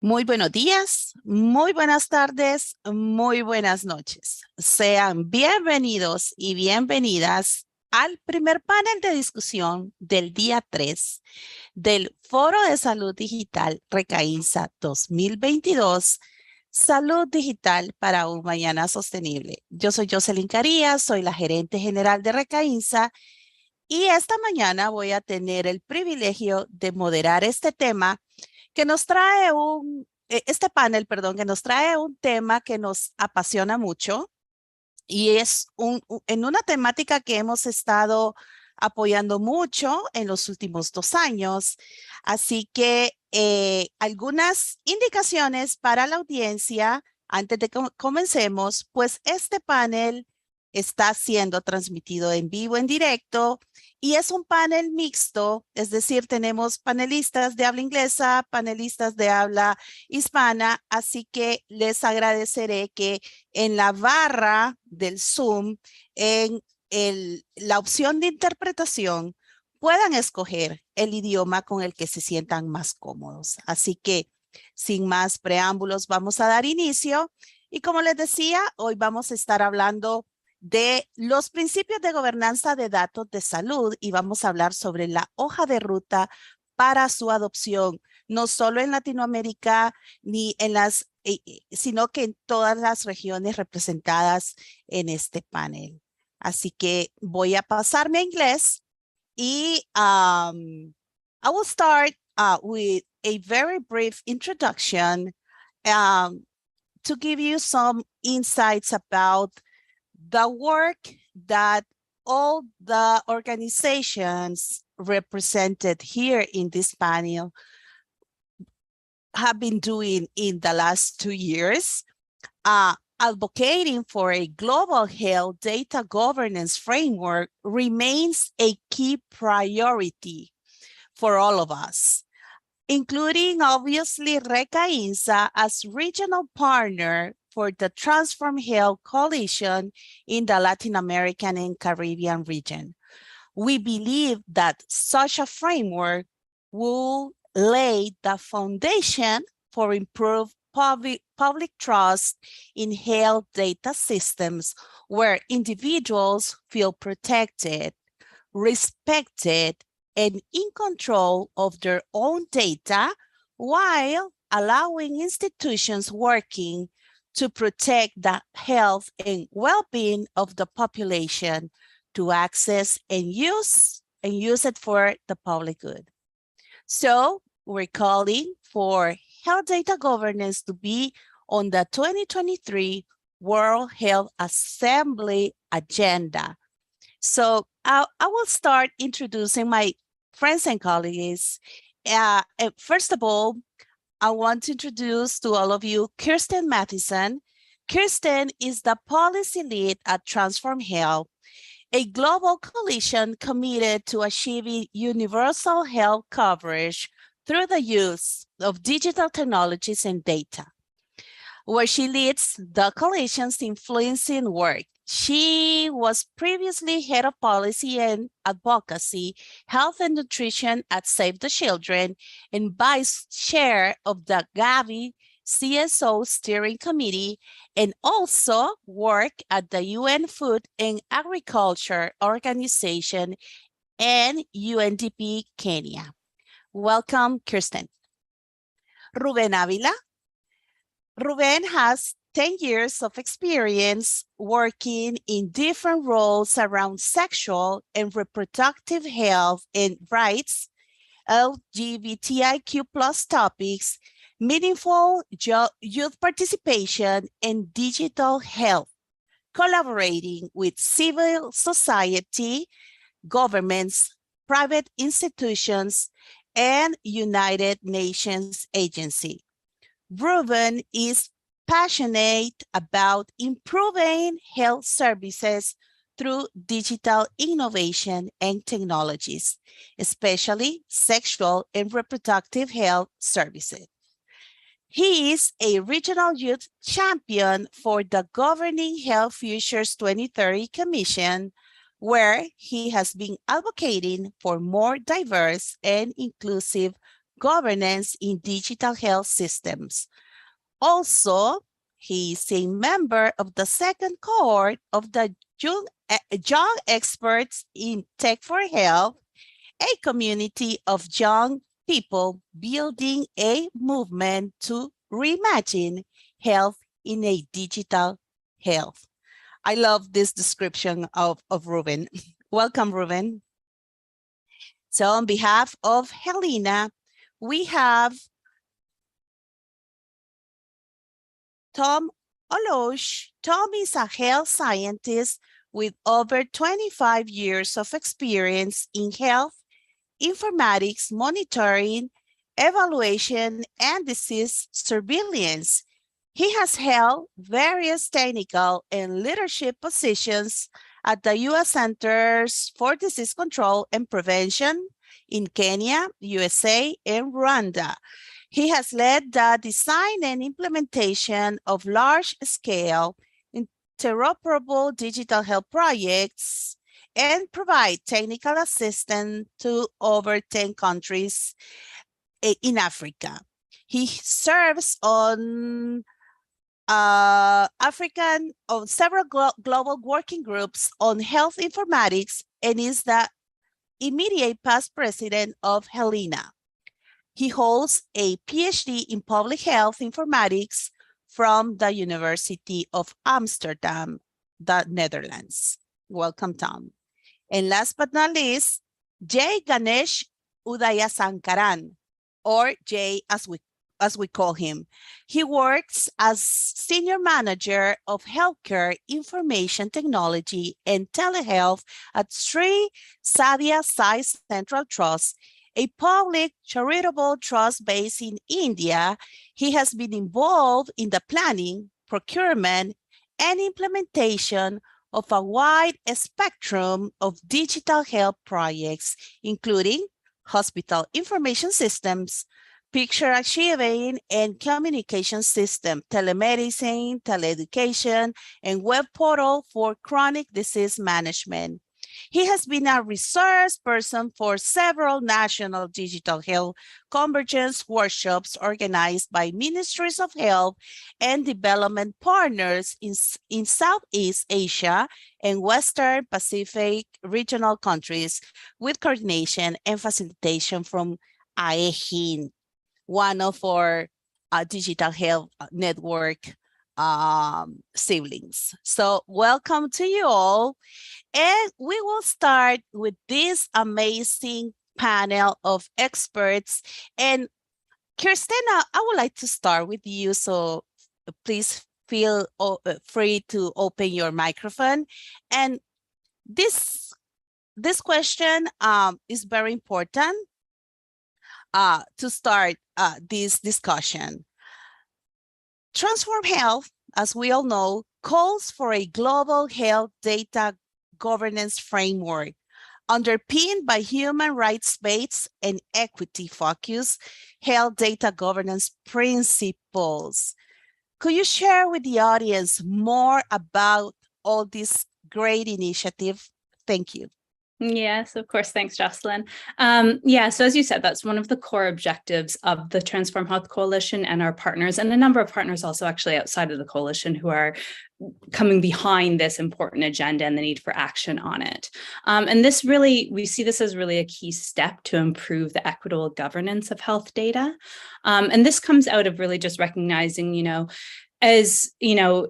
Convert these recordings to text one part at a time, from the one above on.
Muy buenos días, muy buenas tardes, muy buenas noches. Sean bienvenidos y bienvenidas al primer panel de discusión del día 3 del Foro de Salud Digital Recaínsa 2022, Salud Digital para un Mañana Sostenible. Yo soy Jocelyn Carías, soy la gerente general de Recaínsa y esta mañana voy a tener el privilegio de moderar este tema que nos trae este panel, perdón, que nos trae un tema que nos apasiona mucho y es en una temática que hemos estado apoyando mucho en los últimos 2 años. Así que algunas indicaciones para la audiencia antes de que comencemos, pues este panel está siendo transmitido en vivo, en directo, y es un panel mixto, es decir, tenemos panelistas de habla inglesa, panelistas de habla hispana, así que les agradeceré que en la barra del Zoom, en la opción de interpretación, puedan escoger el idioma con el que se sientan más cómodos. Así que, sin más preámbulos, vamos a dar inicio. Y como les decía, hoy vamos a estar hablando de los principios de gobernanza de datos de salud y vamos a hablar sobre la hoja de ruta para su adopción, no solo en Latinoamérica ni en sino que en todas las regiones representadas en este panel. Así que voy a pasarme a inglés y I will start with a very brief introduction to give you some insights about the work that all the organizations represented here in this panel have been doing in the last 2 years, advocating for a global health data governance framework remains a key priority for all of us, including obviously Recaínsa as regional partner for the Transform Health Coalition in the Latin American and Caribbean region. We believe that such a framework will lay the foundation for improved public trust in health data systems where individuals feel protected, respected, and in control of their own data while allowing institutions working to protect the health and well-being of the population to access and use it for the public good. So we're calling for health data governance to be on the 2023 World Health Assembly agenda. So I will start introducing my friends and colleagues. First of all, I want to introduce to all of you Kirsten Matheson. Kirsten is the policy lead at Transform Health, a global coalition committed to achieving universal health coverage through the use of digital technologies and data, where she leads the coalition's influencing work. She was previously head of policy and advocacy, health and nutrition at Save the Children, and vice chair of the Gavi CSO Steering Committee, and also work at the UN Food and Agriculture Organization and UNDP Kenya. Welcome, Kirsten. Ruben Avila. Ruben has 10 years of experience working in different roles around sexual and reproductive health and rights, LGBTIQ+ topics, meaningful youth participation, and digital health, collaborating with civil society, governments, private institutions, and United Nations agency. Ruben is passionate about improving health services through digital innovation and technologies, especially sexual and reproductive health services. He is a regional youth champion for the Governing Health Futures 2030 Commission, where he has been advocating for more diverse and inclusive governance in digital health systems. Also, he is a member of the second cohort of the Young Experts in Tech for Health, a community of young people building a movement to reimagine health in a digital health. I love this description of Ruben. Welcome, Ruben. So on behalf of Helena, we have Tom Olosh. Tom is a health scientist with over 25 years of experience in health, informatics, monitoring, evaluation, and disease surveillance. He has held various technical and leadership positions at the U.S. Centers for Disease Control and Prevention in Kenya, USA, and Rwanda. He has led the design and implementation of large-scale interoperable digital health projects and provide technical assistance to over 10 countries in Africa. He serves on several global working groups on health informatics and is the immediate past president of Helena. He holds a PhD in public health informatics from the University of Amsterdam, the Netherlands. Welcome, Tom. And last but not least, Jay Ganesh Udayasankaran, or Jay as we call him. He works as Senior Manager of Healthcare Information Technology and Telehealth at Sri Sathya Sai Central Trust, a public charitable trust based in India. He has been involved in the planning, procurement, and implementation of a wide spectrum of digital health projects, including hospital information systems, picture archiving and communication system, telemedicine, teleeducation, and web portal for chronic disease management. He has been a resource person for several national digital health convergence workshops organized by ministries of health and development partners in Southeast Asia and Western Pacific regional countries with coordination and facilitation from AEHIN, one of our digital health network siblings. So welcome to you all. And we will start with this amazing panel of experts. And Kirstina, I would like to start with you. So please feel free to open your microphone. And this question is very important to start this discussion. Transform Health, as we all know, calls for a global health data governance framework underpinned by human rights-based and equity-focused health data governance principles. Could you share with the audience more about all this great initiative? Thank you. Yes, of course. Thanks, Jocelyn. So as you said, that's one of the core objectives of the Transform Health Coalition and our partners, and a number of partners also actually outside of the coalition who are coming behind this important agenda and the need for action on it. And this really, we see this as really a key step to improve the equitable governance of health data. And this comes out of really just recognizing, as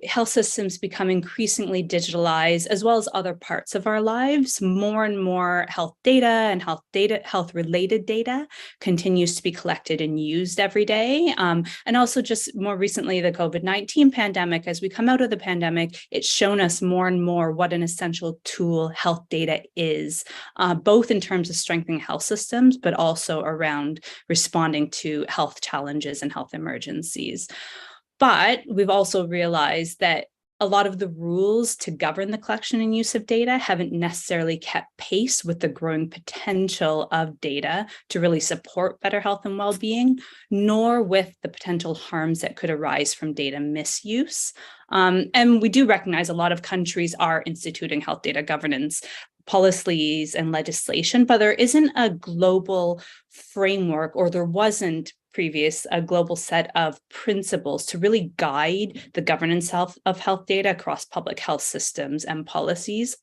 health systems become increasingly digitalized, as well as other parts of our lives, more and more health data and health-related data continues to be collected and used every day. And also just more recently, the COVID-19 pandemic, as we come out of the pandemic, it's shown us more and more what an essential tool health data is, both in terms of strengthening health systems, but also around responding to health challenges and health emergencies. But we've also realized that a lot of the rules to govern the collection and use of data haven't necessarily kept pace with the growing potential of data to really support better health and well-being, nor with the potential harms that could arise from data misuse. And we do recognize a lot of countries are instituting health data governance policies and legislation, but there isn't a global framework, or there wasn't a global set of principles to really guide the governance of health data across public health systems and policies.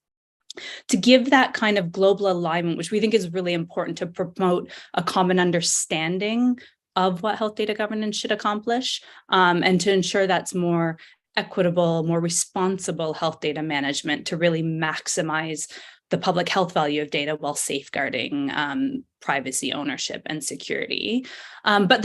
To give that kind of global alignment, which we think is really important to promote a common understanding of what health data governance should accomplish, and to ensure that's more equitable, more responsible health data management to really maximize the public health value of data while safeguarding privacy, ownership, and security. But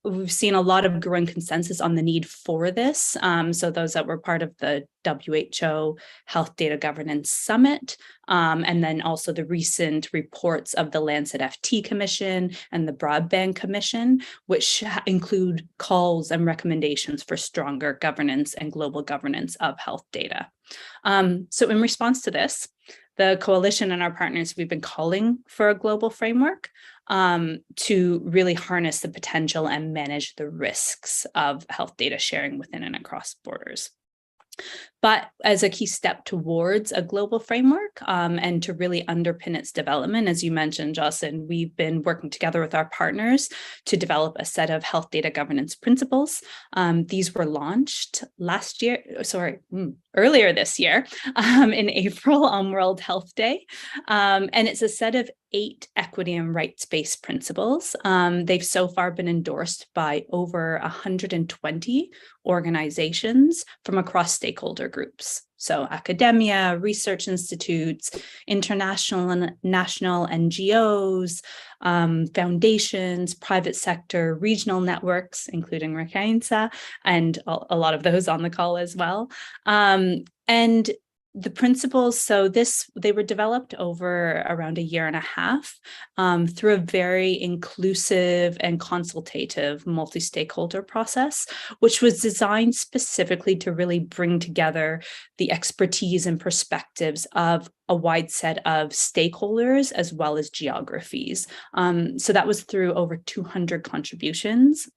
we've seen a lot of growing consensus on the need for this. So those that were part of the WHO Health Data Governance Summit, and then also the recent reports of the Lancet FT Commission and the Broadband Commission, which include calls and recommendations for stronger governance and global governance of health data. So in response to this, the coalition and our partners, we've been calling for a global framework to really harness the potential and manage the risks of health data sharing within and across borders. But as a key step towards a global framework and to really underpin its development, as you mentioned, Jocelyn, we've been working together with our partners to develop a set of health data governance principles. These were launched earlier this year in April on World Health Day. And it's a set of 8 equity and rights-based principles. They've so far been endorsed by over 120 organizations from across stakeholder groups. So academia, research institutes, international and national NGOs, foundations, private sector, regional networks, including Gobernanza, and a lot of those on the call as well. And the principles, they were developed over around a year and a half through a very inclusive and consultative multi-stakeholder process, which was designed specifically to really bring together the expertise and perspectives of a wide set of stakeholders as well as geographies. So that was through over 200 contributions.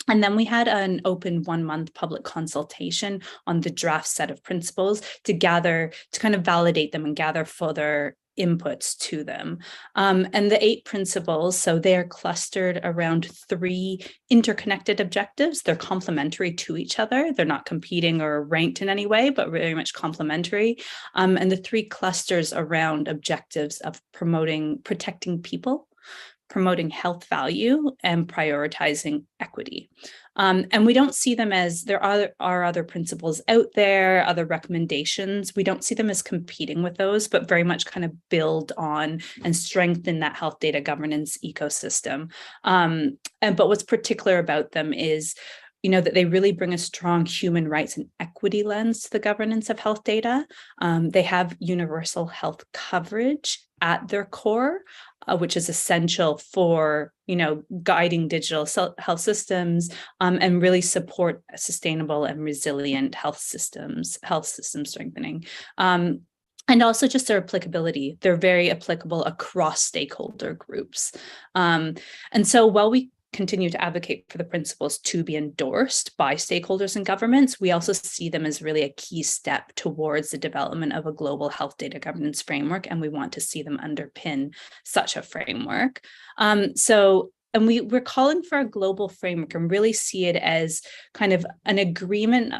And then we had an open 1-month public consultation on the draft set of principles to kind of validate them and gather further inputs to them. And the 8 principles, so they are clustered around 3 interconnected objectives. They're complementary to each other. They're not competing or ranked in any way, but very much complementary. And the 3 clusters around objectives of protecting people, promoting health value, and prioritizing equity. And we don't see them as, there are other principles out there, other recommendations. We don't see them as competing with those, but very much kind of build on and strengthen that health data governance ecosystem. But what's particular about them is, that they really bring a strong human rights and equity lens to the governance of health data. They have universal health coverage at their core, which is essential for, guiding digital health systems and really support sustainable and resilient health system strengthening. And also just their applicability. They're very applicable across stakeholder groups. And so while we continue to advocate for the principles to be endorsed by stakeholders and governments, we also see them as really a key step towards the development of a global health data governance framework, and we want to see them underpin such a framework. We're calling for a global framework and really see it as kind of an agreement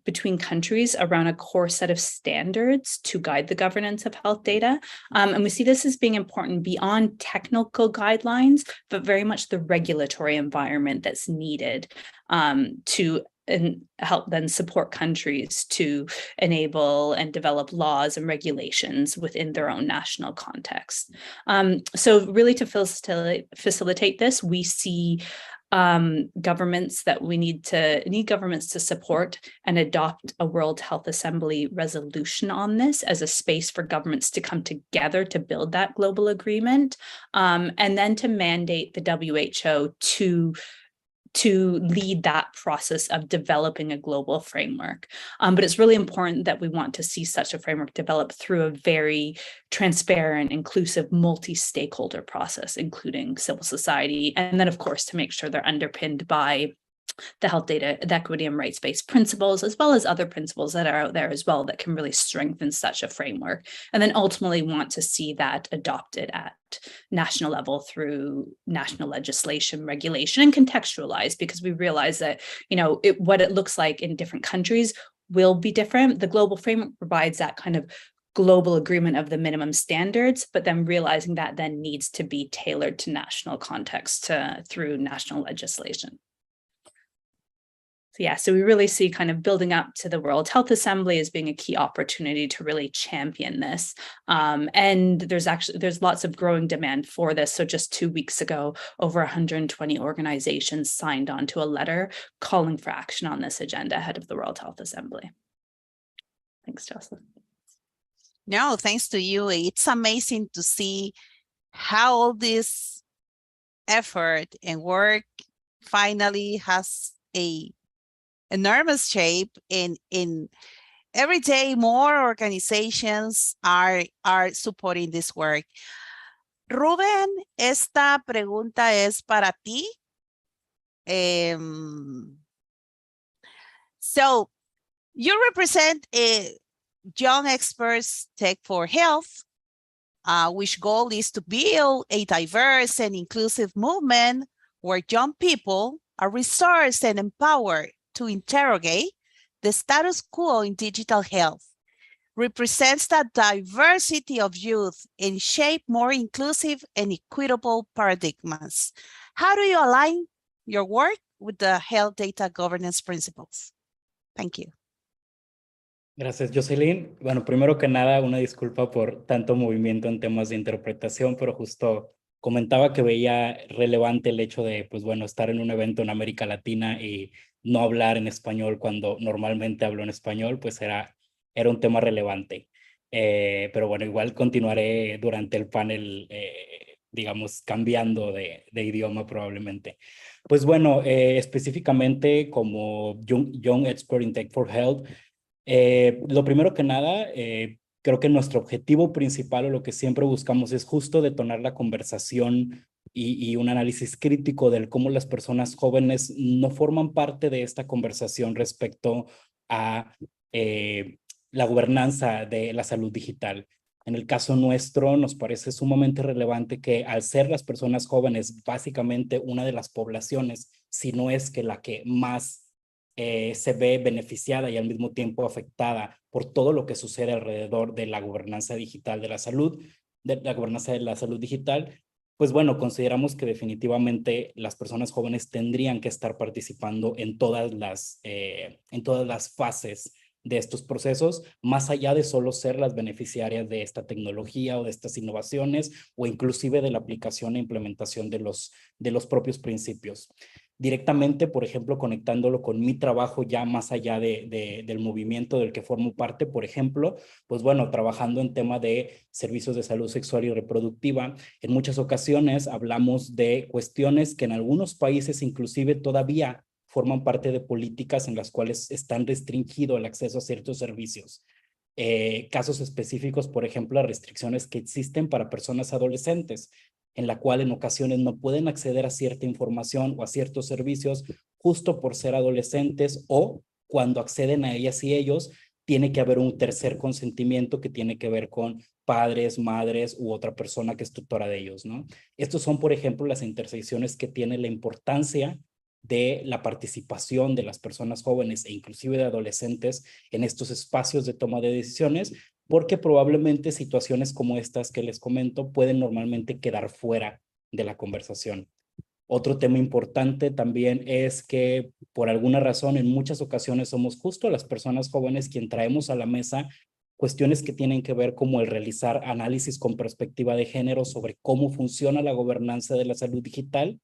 between countries around a core set of standards to guide the governance of health data. And we see this as being important beyond technical guidelines, but very much the regulatory environment that's needed to help then support countries to enable and develop laws and regulations within their own national context. So really to facilitate this, we see governments that we need governments to support and adopt a World Health Assembly resolution on this as a space for governments to come together to build that global agreement, and then to mandate the WHO to lead that process of developing a global framework. But it's really important that we want to see such a framework develop through a very transparent, inclusive, multi-stakeholder process, including civil society, and then, of course, to make sure they're underpinned by the health data, the equity and rights-based principles, as well as other principles that are out there as well that can really strengthen such a framework. And then ultimately want to see that adopted at national level through national legislation, regulation, and contextualized, because we realize that, what it looks like in different countries will be different. The global framework provides that kind of global agreement of the minimum standards, but then realizing that then needs to be tailored to national context through national legislation. So we really see kind of building up to the World Health Assembly as being a key opportunity to really champion this. And there's lots of growing demand for this. So just 2 weeks ago, over 120 organizations signed on to a letter calling for action on this agenda ahead of the World Health Assembly. Thanks, Jocelyn. No, thanks to you. It's amazing to see how all this effort and work finally has a enormous shape in every day more organizations are supporting this work. Ruben, esta pregunta es para ti. So you represent Young Experts Tech for Health, which goal is to build a diverse and inclusive movement where young people are resourced and empowered to interrogate the status quo in digital health, represents the diversity of youth and shape more inclusive and equitable paradigms. How do you align your work with the health data governance principles? Thank you. Gracias, Jocelyn. Bueno, primero que nada, una disculpa por tanto movimiento en temas de interpretación, pero justo comentaba que veía relevante el hecho de, pues bueno, estar en un evento en América Latina y no hablar en español cuando normalmente hablo en español, pues era un tema relevante. Pero bueno, igual continuaré durante el panel, digamos, cambiando de idioma probablemente. Pues bueno, específicamente como Young Expert in Tech for Health, lo primero que nada, creo que nuestro objetivo principal o lo que siempre buscamos es justo detonar la conversación y un análisis crítico del cómo las personas jóvenes no forman parte de esta conversación respecto a la gobernanza de la salud digital. En el caso nuestro, nos parece sumamente relevante que al ser las personas jóvenes básicamente una de las poblaciones, si no es que la que más se ve beneficiada y al mismo tiempo afectada por todo lo que sucede alrededor de la gobernanza digital de la salud, digital, pues bueno, consideramos que definitivamente las personas jóvenes tendrían que estar participando en todas las fases de estos procesos, más allá de solo ser las beneficiarias de esta tecnología o de estas innovaciones, o inclusive de la aplicación e implementación de los propios principios. Directamente, por ejemplo, conectándolo con mi trabajo ya más allá del movimiento del que formo parte, por ejemplo, pues bueno, trabajando en tema de servicios de salud sexual y reproductiva, en muchas ocasiones hablamos de cuestiones que en algunos países inclusive todavía forman parte de políticas en las cuales están restringido el acceso a ciertos servicios. Casos específicos, por ejemplo, las restricciones que existen para personas adolescentes, en la cual en ocasiones no pueden acceder a cierta información o a ciertos servicios justo por ser adolescentes, o cuando acceden a ellas y ellos, tiene que haber un tercer consentimiento que tiene que ver con padres, madres u otra persona que es tutora de ellos, ¿no? Estos son, por ejemplo, las intersecciones que tiene la importancia de la participación de las personas jóvenes e inclusive de adolescentes en estos espacios de toma de decisiones, porque probablemente situaciones como estas que les comento pueden normalmente quedar fuera de la conversación. Otro tema importante también es que por alguna razón en muchas ocasiones somos justo las personas jóvenes quien traemos a la mesa cuestiones que tienen que ver como el realizar análisis con perspectiva de género sobre cómo funciona la gobernanza de la salud digital,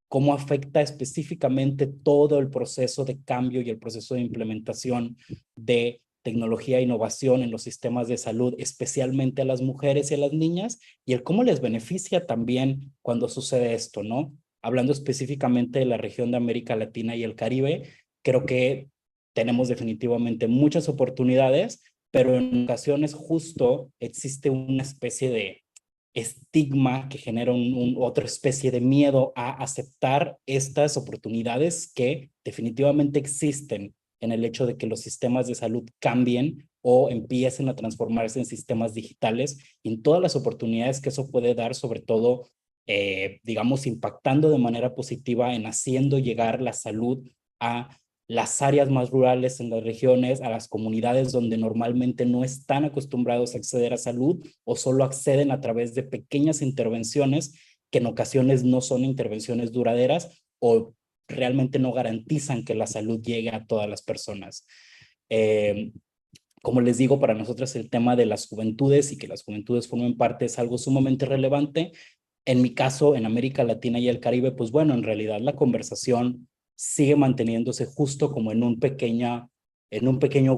cómo afecta específicamente todo el proceso de cambio y el proceso de implementación de tecnología e innovación en los sistemas de salud, especialmente a las mujeres y a las niñas, y el cómo les beneficia también cuando sucede esto, ¿no? Hablando específicamente de la región de América Latina y el Caribe, creo que tenemos definitivamente muchas oportunidades, pero en ocasiones justo existe una especie de estigma que genera otra especie de miedo a aceptar estas oportunidades que definitivamente existen en el hecho de que los sistemas de salud cambien o empiecen a transformarse en sistemas digitales y en todas las oportunidades que eso puede dar, sobre todo, digamos, impactando de manera positiva en haciendo llegar la salud a las áreas más rurales en las regiones, a las comunidades donde normalmente no están acostumbrados a acceder a salud o solo acceden a través de pequeñas intervenciones que en ocasiones no son intervenciones duraderas o realmente no garantizan que la salud llegue a todas las personas. Como les digo, para nosotros el tema de las juventudes y que las juventudes formen parte es algo sumamente relevante. En mi caso, en América Latina y el Caribe, pues bueno, en realidad la conversación sigue manteniéndose justo como en un pequeño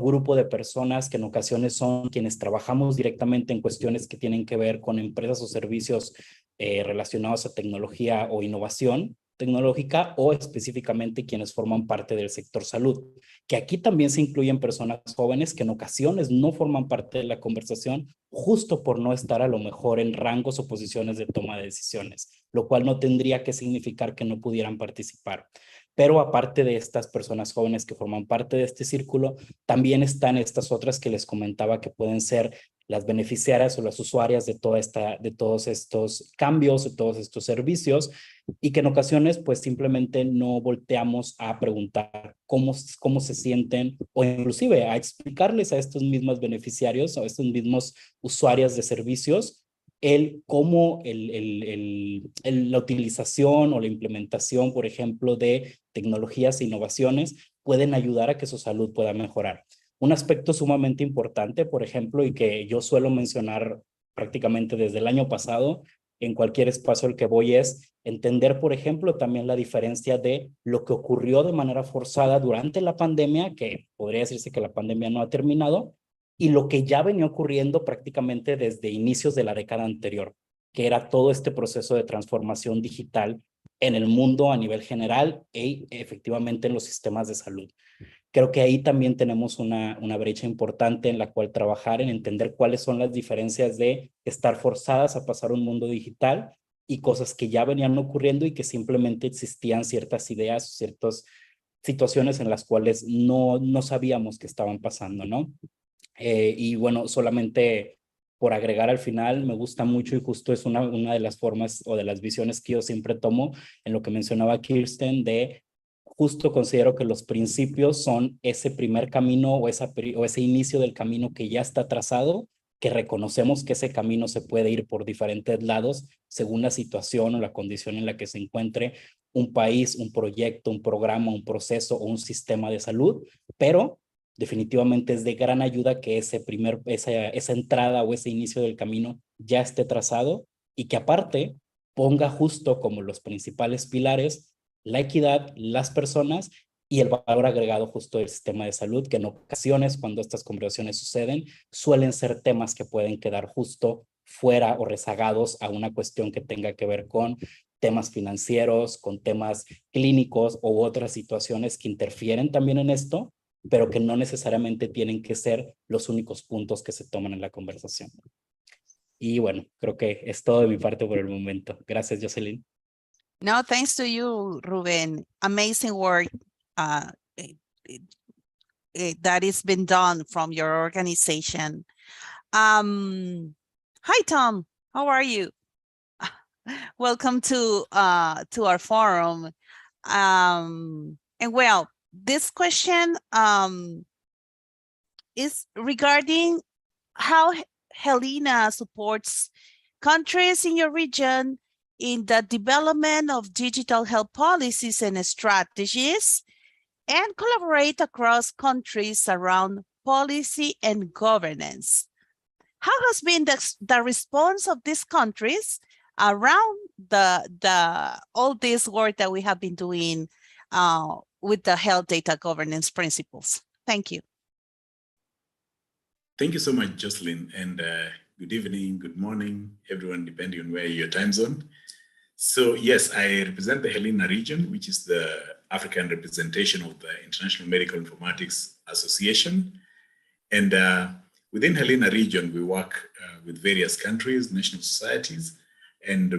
grupo de personas que en ocasiones son quienes trabajamos directamente en cuestiones que tienen que ver con empresas o servicios relacionados a tecnología o innovación tecnológica o específicamente quienes forman parte del sector salud, que aquí también se incluyen personas jóvenes que en ocasiones no forman parte de la conversación justo por no estar a lo mejor en rangos o posiciones de toma de decisiones, lo cual no tendría que significar que no pudieran participar. Pero aparte de estas personas jóvenes que forman parte de este círculo, también están estas otras que les comentaba que pueden ser las beneficiarias o las usuarias de todos estos cambios, de todos estos servicios, y que en ocasiones pues simplemente no volteamos a preguntar cómo se sienten o inclusive a explicarles a estos mismos beneficiarios o a estos mismos usuarios de servicios cómo la utilización o la implementación, por ejemplo, de tecnologías e innovaciones pueden ayudar a que su salud pueda mejorar. Un aspecto sumamente importante, por ejemplo, y que yo suelo mencionar prácticamente desde el año pasado, en cualquier espacio al que voy, es entender, por ejemplo, también la diferencia de lo que ocurrió de manera forzada durante la pandemia, que podría decirse que la pandemia no ha terminado, y lo que ya venía ocurriendo prácticamente desde inicios de la década anterior, que era todo este proceso de transformación digital en el mundo a nivel general e efectivamente en los sistemas de salud. Creo que ahí también tenemos una brecha importante en la cual trabajar, en entender cuáles son las diferencias de estar forzadas a pasar a un mundo digital y cosas que ya venían ocurriendo y que simplemente existían ciertas ideas, ciertas situaciones en las cuales no sabíamos que estaban pasando, ¿no? Y bueno, solamente por agregar al final, me gusta mucho y justo es una de las formas o de las visiones que yo siempre tomo en lo que mencionaba Kirsten de justo considero que los principios son ese primer camino o ese inicio del camino que ya está trazado, que reconocemos que ese camino se puede ir por diferentes lados según la situación o la condición en la que se encuentre un país, un proyecto, un programa, un proceso o un sistema de salud, pero definitivamente es de gran ayuda que esa entrada o ese inicio del camino ya esté trazado y que aparte ponga justo como los principales pilares la equidad, las personas y el valor agregado justo del sistema de salud, que en ocasiones cuando estas conversaciones suceden suelen ser temas que pueden quedar justo fuera o rezagados a una cuestión que tenga que ver con temas financieros, con temas clínicos u otras situaciones que interfieren también en esto, pero que no necesariamente tienen que ser los únicos puntos que se toman en la conversación. Y bueno, creo que es todo de mi parte por el momento. Gracias, Jocelyn. No, thanks to you, Ruben. Amazing work that has been done from your organization. Hi, Tom. How are you? Welcome to our forum. And well, this question is regarding how Helena supports countries in your region in the development of digital health policies and strategies, and collaborate across countries around policy and governance. How has been the response of these countries around all this work that we have been doing with the health data governance principles? Thank you. Thank you so much, Jocelyn, and good evening, good morning, everyone, depending on where your time zone. So yes, I represent the Helena region, which is the African representation of the International Medical Informatics Association. And within Helena region, we work with various countries, national societies, and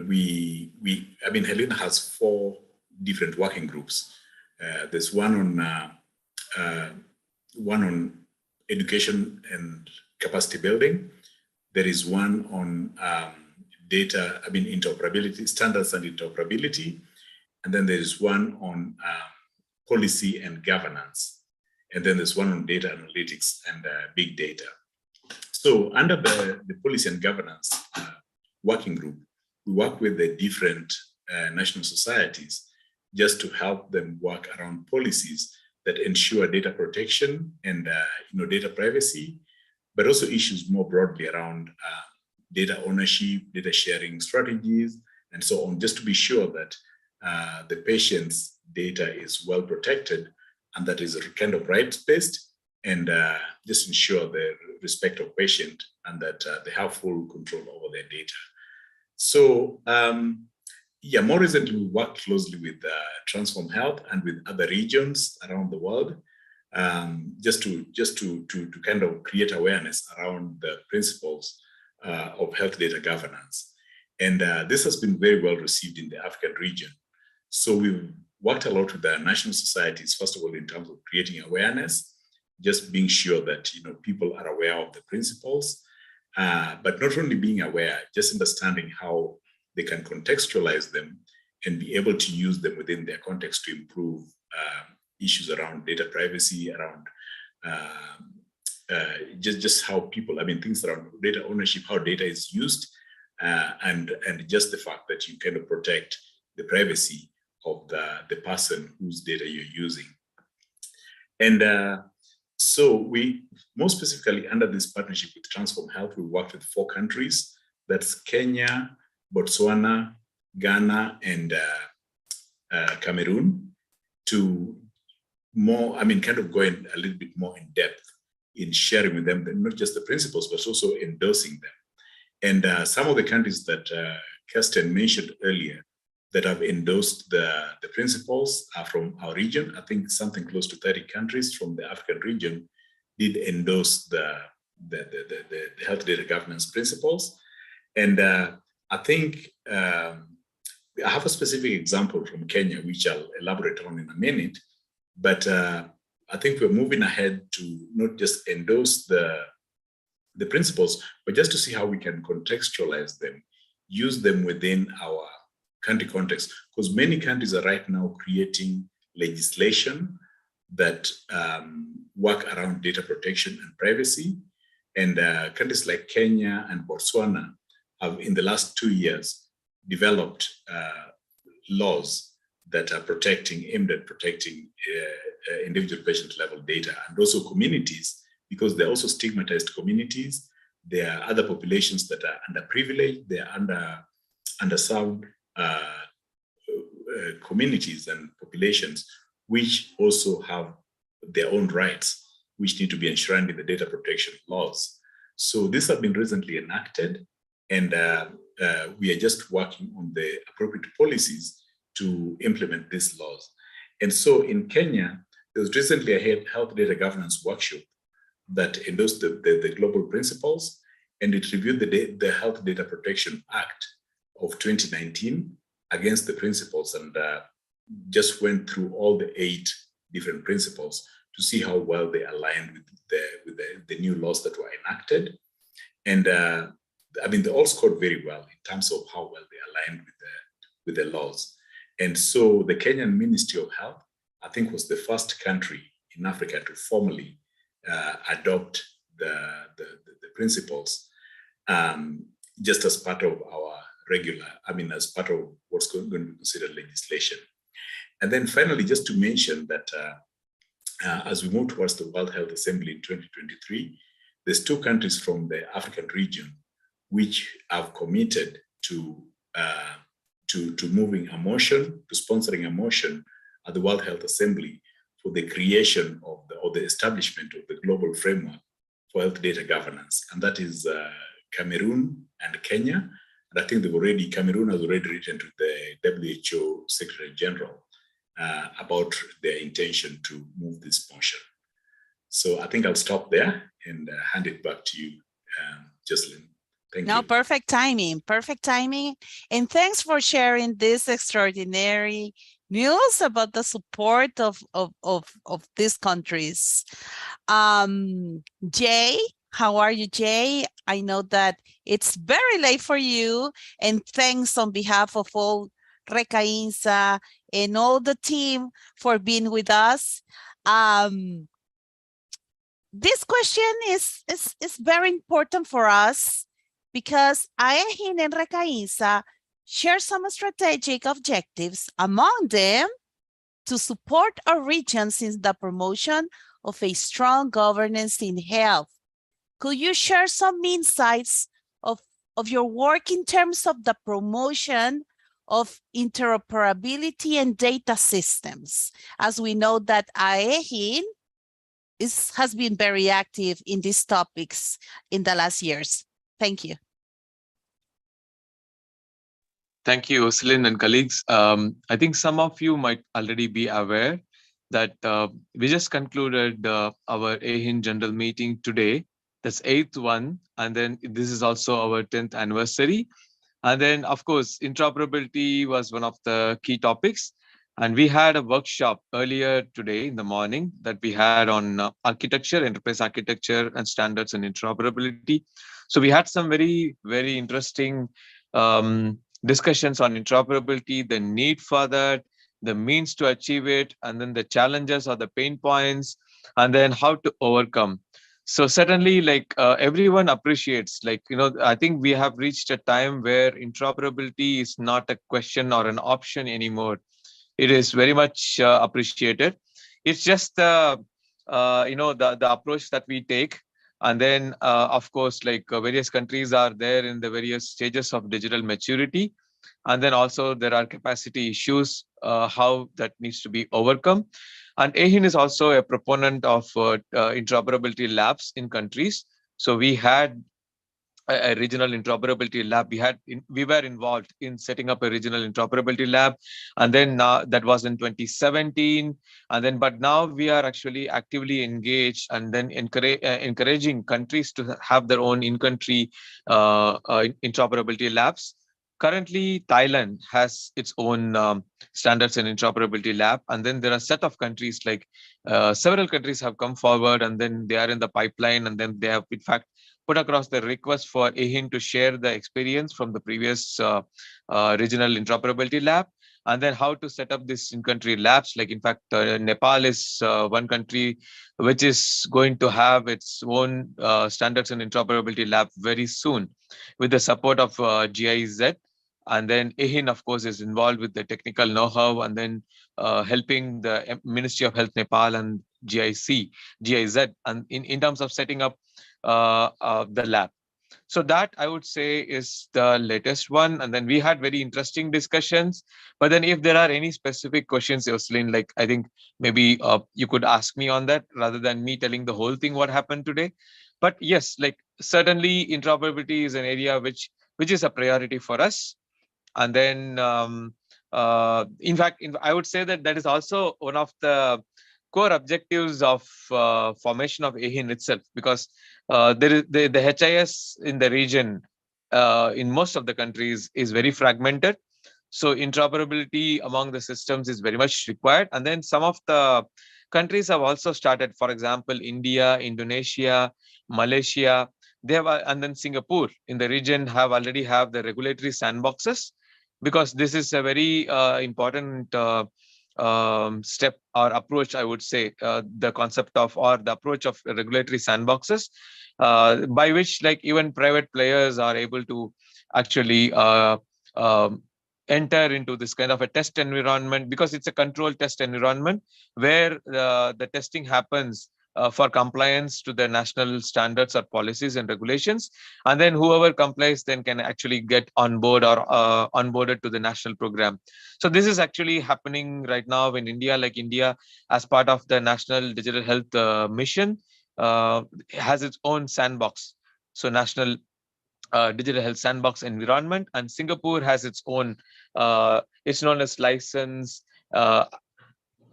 Helena has 4 different working groups. There's one on education and capacity building. There is one on interoperability, standards and interoperability. And then there is one on policy and governance. And then there's one on data analytics and big data. So under the policy and governance working group, we work with the different national societies just to help them work around policies that ensure data protection and data privacy, but also issues more broadly around data ownership, data sharing strategies, and so on, just to be sure that the patient's data is well protected and that is kind of rights-based, and just ensure the respect of patient and that they have full control over their data. So more recently, we worked closely with Transform Health and with other regions around the world, just to kind of create awareness around the principles of health data governance. And this has been very well received in the African region. So we've worked a lot with the national societies, first of all, in terms of creating awareness, just being sure that people are aware of the principles, but not only being aware, just understanding how they can contextualize them and be able to use them within their context to improve issues around data privacy, around just how people, things around data ownership, how data is used, and just the fact that you kind of protect the privacy of the person whose data you're using. And so we, more specifically under this partnership with Transform Health, we worked with 4 countries. That's Kenya, Botswana, Ghana, and Cameroon, to more, kind of going a little bit more in depth in sharing with them, not just the principles, but also endorsing them. And some of the countries that Kirsten mentioned earlier that have endorsed the principles are from our region. I think something close to 30 countries from the African region did endorse the health data governance principles. And I think I have a specific example from Kenya, which I'll elaborate on in a minute, but I think we're moving ahead to not just endorse the principles, but just to see how we can contextualize them, use them within our country context, because many countries are right now creating legislation that work around data protection and privacy. And countries like Kenya and Botswana have, in the last 2 years, developed laws that are aimed at protecting individual patient level data, and also communities, because they're also stigmatized communities. There are other populations that are underprivileged, they are underserved communities and populations, which also have their own rights, which need to be enshrined in the data protection laws. So these have been recently enacted, and we are just working on the appropriate policies to implement these laws. And so in Kenya, there was recently a health data governance workshop that endorsed the global principles, and it reviewed the Health Data Protection Act of 2019 against the principles, and just went through all the 8 different principles to see how well they aligned with the new laws that were enacted. And they all scored very well in terms of how well they aligned with the laws. And so the Kenyan Ministry of Health, I think, was the first country in Africa to formally adopt the principles, just as part of our regular, as part of what's going to be considered legislation. And then finally, just to mention that as we move towards the World Health Assembly in 2023, there's 2 countries from the African region which have committed to moving a motion, to sponsoring a motion at the World Health Assembly for the creation of the establishment of the global framework for health data governance. And that is Cameroon and Kenya. And I think Cameroon has already written to the WHO Secretary General about their intention to move this motion. So I think I'll stop there and hand it back to you, Jocelyn. Thank No, you. perfect timing, perfect timing. And thanks for sharing this extraordinary news about the support of these countries. Jay, how are you, Jay? I know that it's very late for you, and thanks on behalf of all Recainsa and all the team for being with us. This question is very important for us because AEGIN and Recainsa share some strategic objectives, among them to support our regions in the promotion of a strong governance in health. Could you share some insights of your work in terms of the promotion of interoperability and data systems? As we know that AEGIN has been very active in these topics in the last years. Thank you. Thank you, Jocelyn and colleagues. I think some of you might already be aware that we just concluded our AEGIN general meeting today. That's 8th one. And then this is also our 10th anniversary. And then, of course, interoperability was one of the key topics. And we had a workshop earlier today in the morning that we had on architecture, enterprise architecture, and standards and interoperability. So we had some very, very interesting discussions on interoperability, the need for that, the means to achieve it, and then the challenges or the pain points, and then how to overcome. So certainly, like everyone appreciates, like, I think we have reached a time where interoperability is not a question or an option anymore. It is very much appreciated. It's just the approach that we take. And then, of course, like various countries are there in the various stages of digital maturity. And then also there are capacity issues, how that needs to be overcome. And AEGIN is also a proponent of interoperability labs in countries. So we had a regional interoperability lab. We were involved in setting up a regional interoperability lab, and then that was in 2017. And then, but now we are actually actively engaged, and then encouraging countries to have their own in-country interoperability labs. Currently, Thailand has its own standards and interoperability lab, and then there are a set of countries, like several countries have come forward, and then they are in the pipeline, and then they have in fact put across the request for AEGIN to share the experience from the previous regional interoperability lab, and then how to set up this in-country labs. Like in fact, Nepal is one country which is going to have its own standards and interoperability lab very soon with the support of GIZ. And then AEGIN, of course, is involved with the technical know-how, and then helping the Ministry of Health Nepal and GIZ, and in terms of setting up the lab. So that, I would say, is the latest one. And then we had very interesting discussions. But then if there are any specific questions, Jocelyn, like I think maybe you could ask me on that rather than me telling the whole thing what happened today. But yes, like certainly interoperability is an area which is a priority for us. And then in fact, I would say that is also one of the core objectives of formation of AEGIN itself, because there is the HIS in the region, in most of the countries, is very fragmented. So interoperability among the systems is very much required. And then some of the countries have also started, for example, India, Indonesia, Malaysia, they have, and then Singapore in the region already have the regulatory sandboxes, because this is a very important step or approach, I would say, the concept of, or the approach of regulatory sandboxes, by which like even private players are able to actually enter into this kind of a test environment, because it's a controlled test environment where the testing happens for compliance to the national standards or policies and regulations. And then whoever complies then can actually get on board or onboarded to the national program. So this is actually happening right now in India. Like India, as part of the National Digital Health Mission, has its own sandbox. So National Digital Health Sandbox environment, and Singapore has its own, it's known as License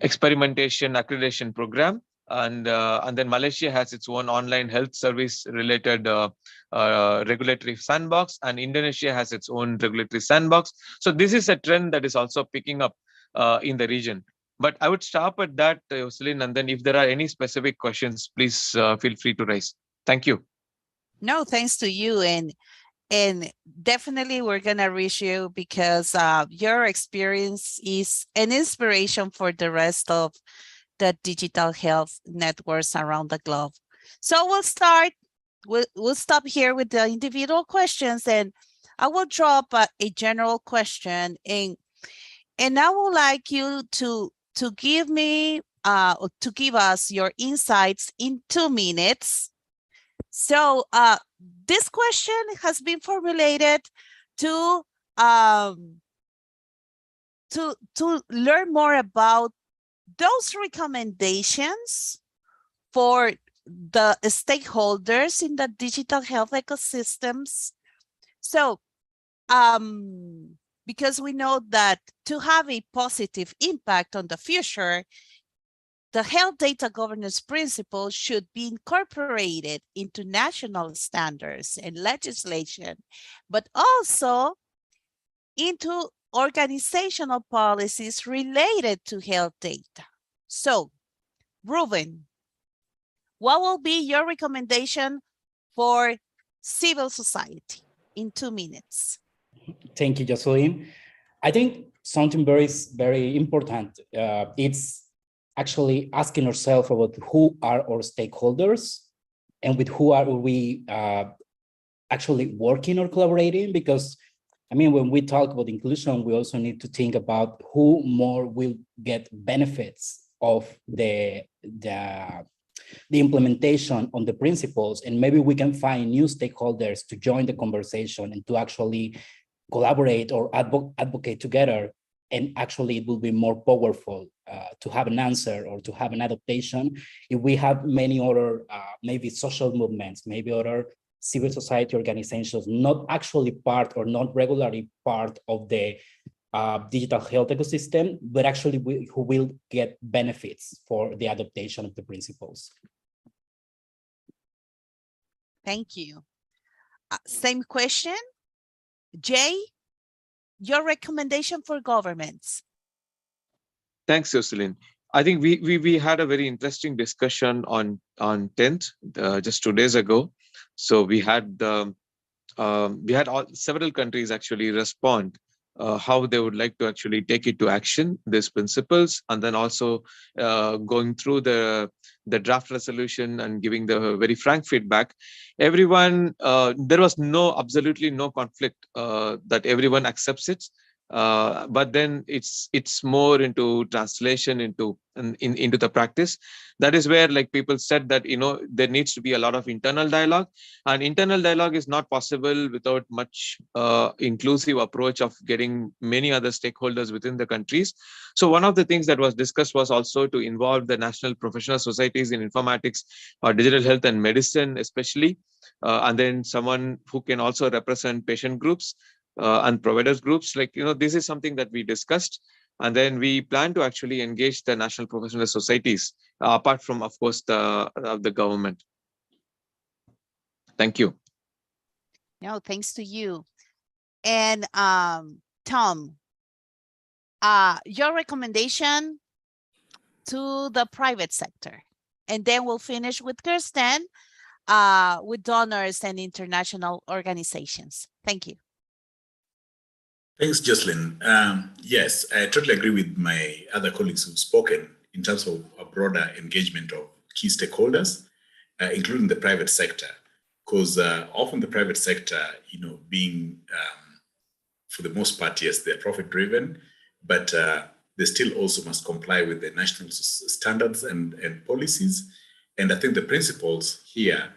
Experimentation Accreditation Program. and then Malaysia has its own online health service related regulatory sandbox, and Indonesia has its own regulatory sandbox. So this is a trend that is also picking up in the region. But I would stop at that, Jocelyn, and then if there are any specific questions, please feel free to raise. Thank you. No, thanks to you. And definitely we're going to reach you because your experience is an inspiration for the rest of the digital health networks around the globe. So we'll stop here with the individual questions, and I will drop a general question, and I would like you to give me to give us your insights in 2 minutes. So this question has been formulated to learn more about those recommendations for the stakeholders in the digital health ecosystems. So because we know that to have a positive impact on the future, the health data governance principles should be incorporated into national standards and legislation, but also into organizational policies related to health data. So, Ruben, what will be your recommendation for civil society in 2 minutes? Thank you, Jocelyn. I think something very important. It's actually asking ourselves about who are our stakeholders and with who are we actually working or collaborating. Because, I mean, when we talk about inclusion, we also need to think about who more will get benefits of the implementation on the principles, and maybe we can find new stakeholders to join the conversation and to actually collaborate or advocate together, and actually it will be more powerful to have an answer or to have an adaptation if we have many other maybe social movements, maybe other civil society organizations, not actually part or not regularly part of the digital health ecosystem, but actually who will get benefits for the adaptation of the principles. Thank you. Same question. Jay, your recommendation for governments. Thanks, Jocelyn. I think we had a very interesting discussion on 10th, just 2 days ago. So we had several countries actually respond how they would like to actually take it to action, these principles, and then also going through the draft resolution and giving the very frank feedback. Everyone, there was absolutely no conflict that everyone accepts it. But then it's more into translation into the practice. That is where, like, people said that, you know, there needs to be a lot of internal dialogue, and internal dialogue is not possible without much inclusive approach of getting many other stakeholders within the countries. So one of the things that was discussed was also to involve the national professional societies in informatics or digital health and medicine especially, and then someone who can also represent patient groups and providers groups. Like, you know, this is something that we discussed, and then we plan to actually engage the national professional societies apart from, of course, the government. Thank you. No, thanks to you. And Tom, your recommendation to the private sector, and then we'll finish with Kirsten with donors and international organizations. Thank you. Thanks, Jocelyn. Yes, I totally agree with my other colleagues who've spoken in terms of a broader engagement of key stakeholders, including the private sector, because often the private sector, you know, being, for the most part, yes, they're profit-driven, but they still also must comply with the national standards and policies. And I think the principles here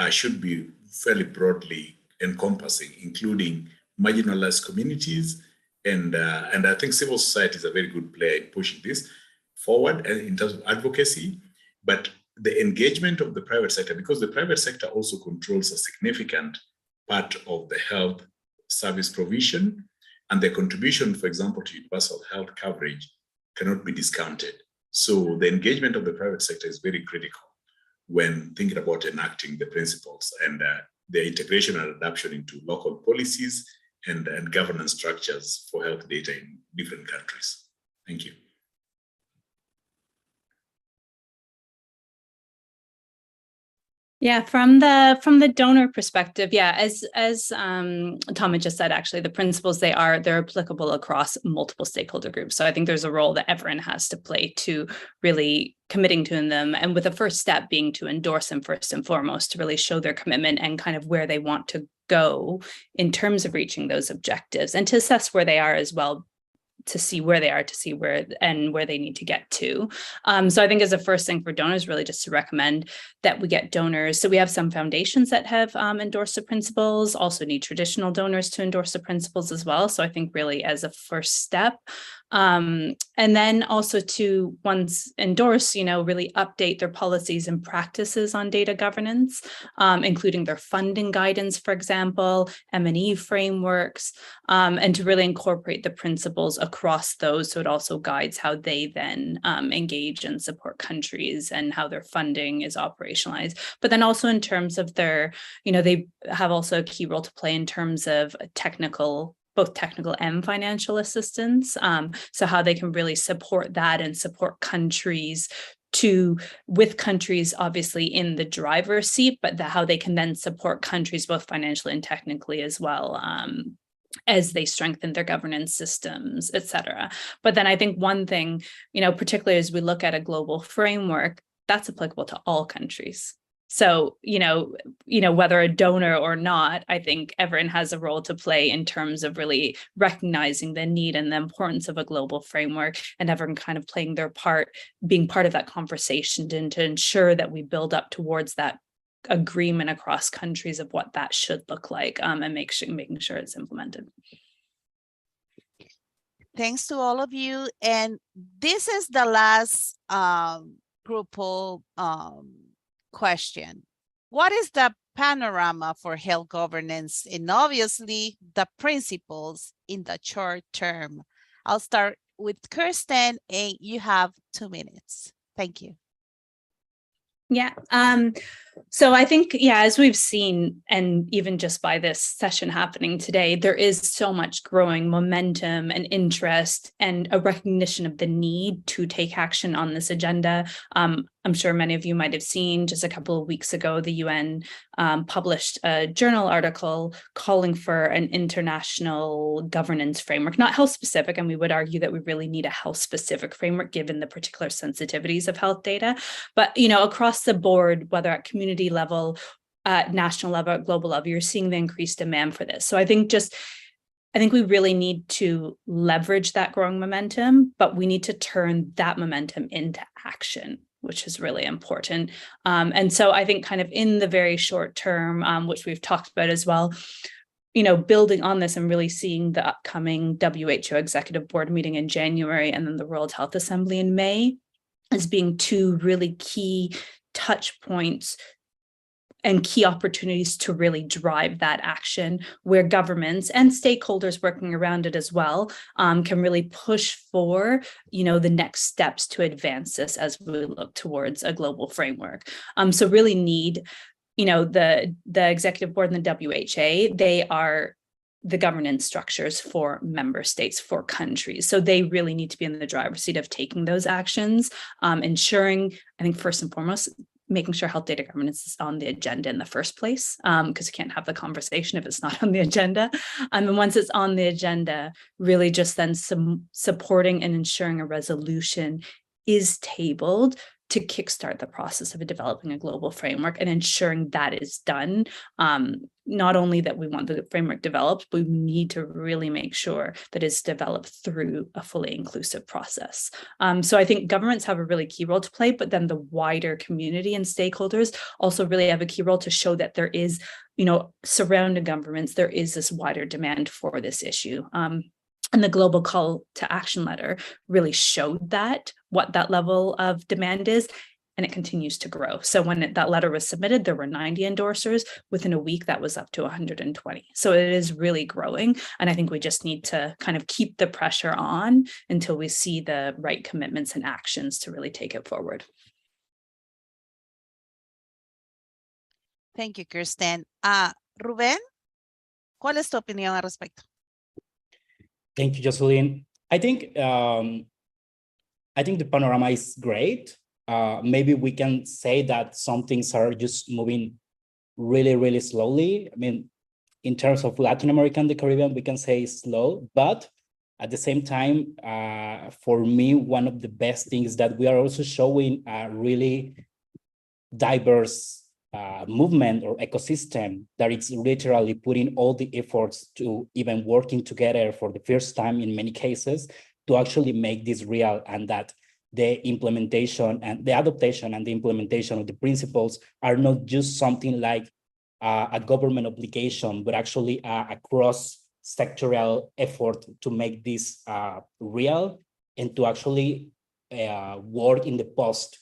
should be fairly broadly encompassing, including marginalized communities, and I think civil society is a very good player in pushing this forward in terms of advocacy, but the engagement of the private sector, because the private sector also controls a significant part of the health service provision, and the contribution, for example, to universal health coverage cannot be discounted. So the engagement of the private sector is very critical when thinking about enacting the principles and their integration and adoption into local policies and governance structures for health data in different countries. Thank you. Yeah, from the donor perspective, yeah, as Tom had just said, actually, the principles, they're applicable across multiple stakeholder groups. So I think there's a role that everyone has to play to really committing to them, and with the first step being to endorse them first and foremost, to really show their commitment and kind of where they want to go in terms of reaching those objectives, and to assess where they are as well, to see where they are, to see where they need to get to. So I think as a first thing for donors, really just to recommend that we get donors. So we have some foundations that have endorsed the principles, also need traditional donors to endorse the principles as well. So I think really as a first step, and then also to, once endorse, really update their policies and practices on data governance, including their funding guidance, for example, M&E frameworks, and to really incorporate the principles across those. So it also guides how they then engage and support countries and how their funding is operationalized. But then also in terms of their, they have also a key role to play in terms of both technical and financial assistance. So how they can really support that and support countries with countries obviously in the driver's seat, but how they can then support countries both financially and technically as well, as they strengthen their governance systems, et cetera. But then I think one thing, particularly as we look at a global framework, that's applicable to all countries. So, whether a donor or not, I think everyone has a role to play in terms of really recognizing the need and the importance of a global framework, and everyone kind of playing their part, being part of that conversation to ensure that we build up towards that agreement across countries of what that should look like, and making sure it's implemented. Thanks to all of you. And this is the last Grupo question. What is the panorama for health governance, and obviously the principles in the short term? I'll start with Kirsten, and you have 2 minutes. Thank you. Yeah. So I think, as we've seen, and even just by this session happening today, there is so much growing momentum and interest and a recognition of the need to take action on this agenda. I'm sure many of you might have seen just a couple of weeks ago, the UN published a journal article calling for an international governance framework, not health specific. And we would argue that we really need a health specific framework given the particular sensitivities of health data. But, across the board, whether at community level, at national level, at global level, you're seeing the increased demand for this. So I think we really need to leverage that growing momentum, but we need to turn that momentum into action, which is really important. And so I think kind of in the very short term, which we've talked about as well, building on this and really seeing the upcoming WHO Executive Board meeting in January and then the World Health Assembly in May as being two really key touch points and key opportunities to really drive that action, where governments and stakeholders working around it as well can really push for, the next steps to advance this as we look towards a global framework. So really need, the Executive Board and the WHO, they are the governance structures for member states, for countries. So they really need to be in the driver's seat of taking those actions, ensuring, I think first and foremost, making sure health data governance is on the agenda in the first place, because you can't have the conversation if it's not on the agenda. And once it's on the agenda, really just then supporting and ensuring a resolution is tabled to kickstart the process of developing a global framework and ensuring that is done. Not only that we want the framework developed, but we need to really make sure that it's developed through a fully inclusive process. So I think governments have a really key role to play, but then the wider community and stakeholders also really have a key role to show that there is, surrounding governments, there is this wider demand for this issue. And the global call to action letter really showed that, what that level of demand is. and it continues to grow. So when that letter was submitted, there were 90 endorsers. Within a week, that was up to 120. So it is really growing. And I think we just need to kind of keep the pressure on until we see the right commitments and actions to really take it forward. Thank you, Kirsten. Rubén, ¿cuál es tu opinión al respecto? Thank you, Jocelyn. I think the panorama is great. Maybe we can say that some things are just moving really, really slowly. I mean, in terms of Latin America and the Caribbean, we can say slow, but at the same time, for me, one of the best things that we are also showing a really diverse movement or ecosystem that it's literally putting all the efforts to even working together for the first time in many cases to actually make this real, and that the implementation and the adaptation and the implementation of the principles are not just something like a government obligation, but actually a cross-sectoral effort to make this real and to actually work in the post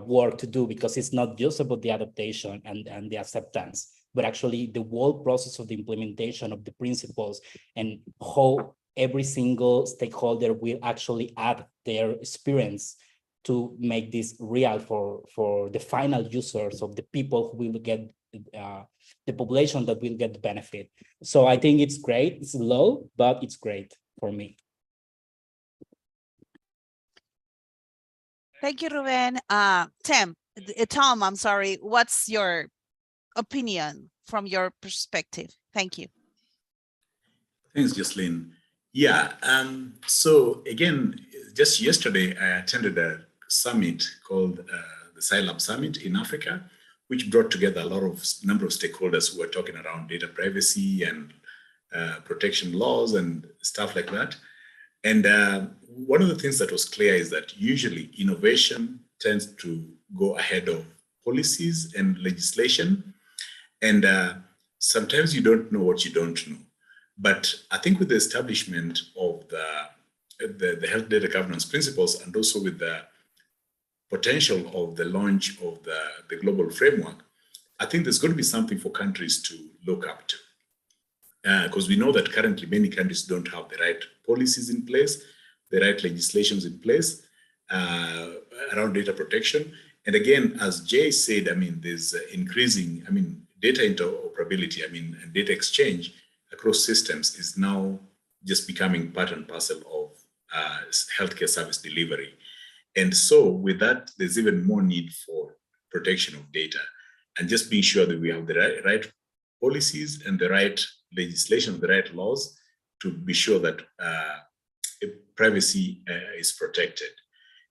work to do, because it's not just about the adaptation and the acceptance, but actually the whole process of the implementation of the principles and how every single stakeholder will actually add their experience to make this real for the final users of the people who will get the population that will get the benefit. So I think it's great. It's low, but it's great for me. Thank you, Ruben. Tom, I'm sorry. What's your opinion from your perspective? Thank you. Thanks, Jocelyn. Yeah, so again, just yesterday, I attended a summit called the SciLab Summit in Africa, which brought together a number of stakeholders who were talking around data privacy and protection laws and stuff like that. And one of the things that was clear is that usually innovation tends to go ahead of policies and legislation. And sometimes you don't know what you don't know. But I think with the establishment of the health data governance principles, and also with the potential of the launch of the global framework, I think there's going to be something for countries to look up to. Because we know that currently many countries don't have the right policies in place, the right legislations in place around data protection. And again, as Jay said, I mean, there's increasing, I mean, data interoperability, I mean, and data exchange across systems is now just becoming part and parcel of healthcare service delivery. And so with that, there's even more need for protection of data and just being sure that we have the right policies and the right legislation, the right laws to be sure that privacy is protected.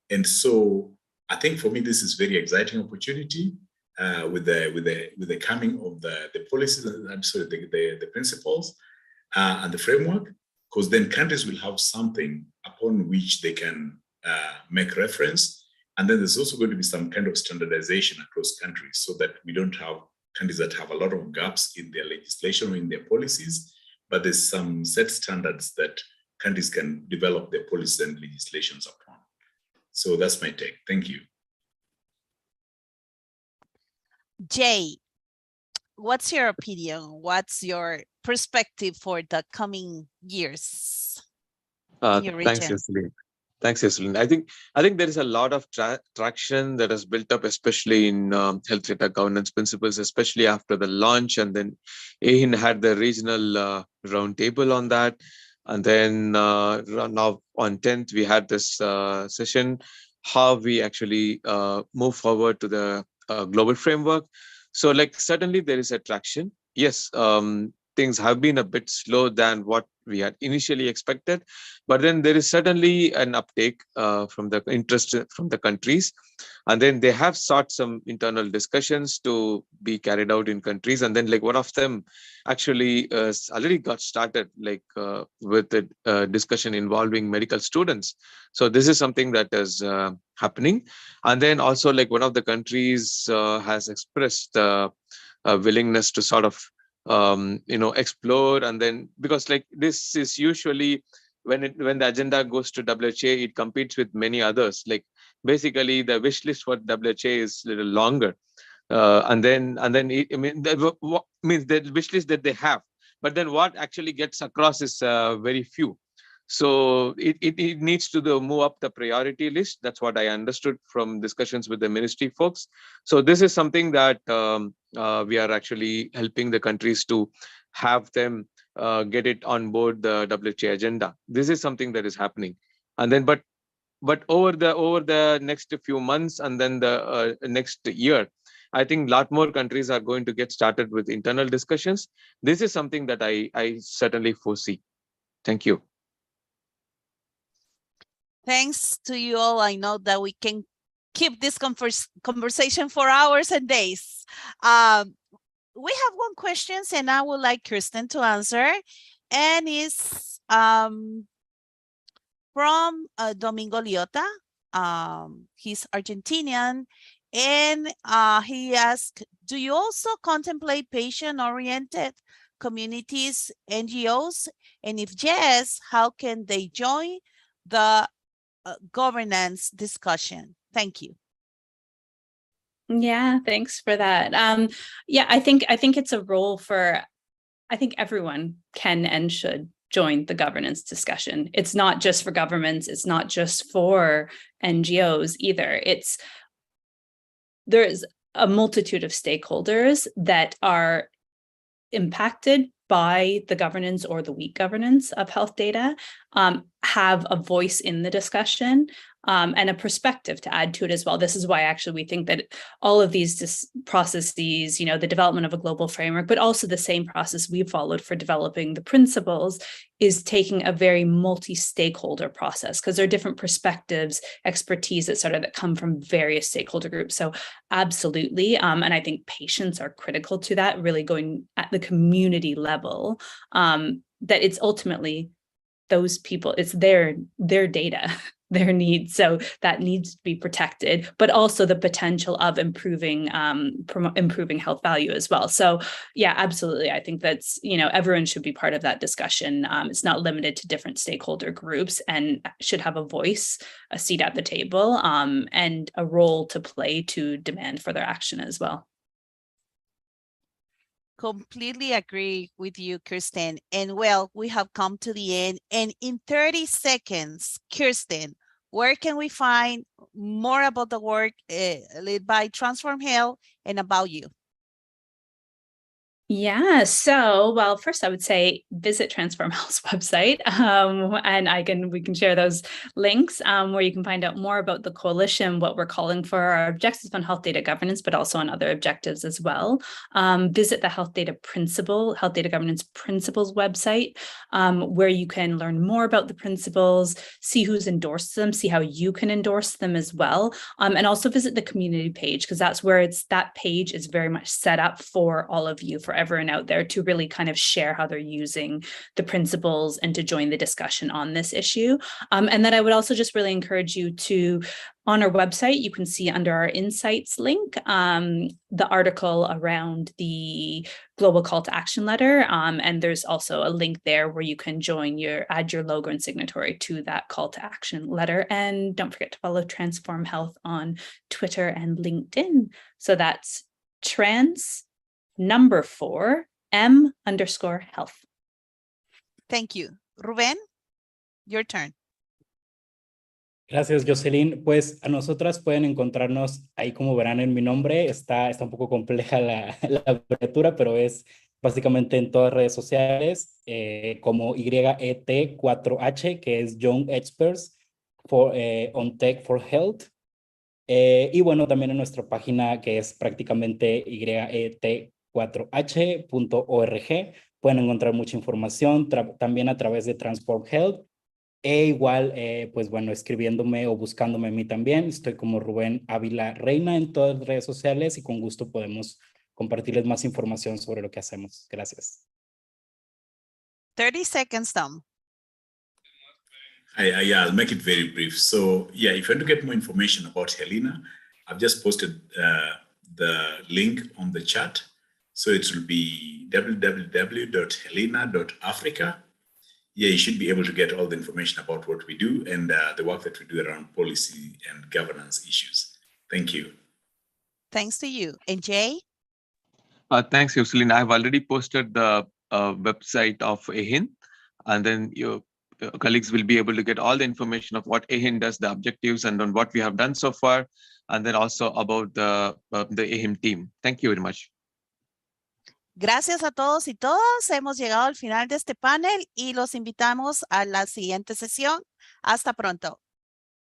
And so I think for me, this is very exciting opportunity with the coming of the policies, I'm sorry, the principles and the framework, because then countries will have something upon which they can make reference. And then there's also going to be some kind of standardization across countries so that we don't have countries that have a lot of gaps in their legislation or in their policies, but there's some set standards that countries can develop their policies and legislations upon. So that's my take. Thank you. Jay, what's your opinion? What's your perspective for the coming years in your region? Thanks, Jocelyn. Thanks, Jocelyn. I think there is a lot of traction that has built up, especially in health data governance principles, especially after the launch. And then AHIN had the regional roundtable on that. And then now on 10th, we had this session, how we actually move forward to the global framework. So like certainly there is a traction. Yes, things have been a bit slow than what we had initially expected, but then there is certainly an uptake from the interest from the countries, and then they have sought some internal discussions to be carried out in countries, and then like one of them actually already got started like with the discussion involving medical students. So this is something that is happening, and then also like one of the countries has expressed a willingness to sort of explore, and then because like this is usually when the agenda goes to WHA, it competes with many others. Like basically the wish list for WHO is a little longer. And then means the wish list that they have, but then what actually gets across is very few. So it needs to move up the priority list. That's what I understood from discussions with the ministry folks. So this is something that we are actually helping the countries to have them get it on board the WHO agenda. This is something that is happening. And then, but over the next few months and then the next year, I think a lot more countries are going to get started with internal discussions. This is something that I certainly foresee. Thank you. Thanks to you all. I know that we can keep this conversation for hours and days. We have one question, and I would like Kirsten to answer. And it's from Domingo Liotta. He's Argentinian. And he asked, do you also contemplate patient-oriented communities, NGOs? And if yes, how can they join the governance discussion? Thank you. Yeah, thanks for that. Yeah, I think it's a role for, I think everyone can and should join the governance discussion. It's not just for governments. It's not just for NGOs either. There's a multitude of stakeholders that are impacted by the governance or the weak governance of health data, have a voice in the discussion, and a perspective to add to it as well. This is why actually we think that all of these processes, the development of a global framework, but also the same process we followed for developing the principles, is taking a very multi-stakeholder process, because there are different perspectives, expertise, et cetera, that come from various stakeholder groups. So absolutely. And I think patients are critical to that, really going at the community level, that it's ultimately those people, it's their data, their needs. So that needs to be protected, but also the potential of improving health value as well. So yeah, absolutely. I think that's, everyone should be part of that discussion. It's not limited to different stakeholder groups and should have a voice, a seat at the table, and a role to play to demand further action as well. Completely agree with you, Kirsten. And well, we have come to the end. And in 30 seconds, Kirsten, where can we find more about the work led by Transform Health and about you? Yeah, so, well, first I would say visit Transform Health's website, and we can share those links where you can find out more about the coalition, what we're calling for, our objectives on health data governance, but also on other objectives as well. Visit the Health Data Governance Principles website, where you can learn more about the principles, see who's endorsed them, see how you can endorse them as well, and also visit the community page, because that's where that page is very much set up for all of you, for everyone out there, to really kind of share how they're using the principles and to join the discussion on this issue. And then I would also just really encourage you to, on our website, you can see under our insights link, the article around the global call to action letter. And there's also a link there where you can add your logo and signatory to that call to action letter. And don't forget to follow Transform Health on Twitter and LinkedIn. So that's _M_health. Thank you. Rubén, your turn. Gracias, Jocelyn. Pues a nosotras pueden encontrarnos ahí, como verán en mi nombre. Está un poco compleja la abreviatura, pero es básicamente en todas redes sociales, como YET4H, que es Young Experts on Tech for Health. Y bueno, también en nuestra página, que es prácticamente YET4H.org, pueden encontrar mucha información también a través de Transform Health. E igual, pues bueno, escribiéndome o buscándome a mí también. Estoy como Rubén Ávila Reina en todas las redes sociales y con gusto podemos compartirles más información sobre lo que hacemos. Gracias. 30 seconds, Tom. Yeah, I'll make it very brief. So yeah, if you want to get more information about Helena, I've just posted the link on the chat. So it will be www.helena.africa. yeah, you should be able to get all the information about what we do and the work that we do around policy and governance issues. Thank you. Thanks to you. And Jay? Thanks, Yoselin. I've already posted the website of AHIN, and then your colleagues will be able to get all the information of what AHIN does, the objectives, and on what we have done so far, and then also about the AHIN team. Thank you very much. Gracias a todos y todas. Hemos llegado al final de este panel y los invitamos a la siguiente sesión. Hasta pronto.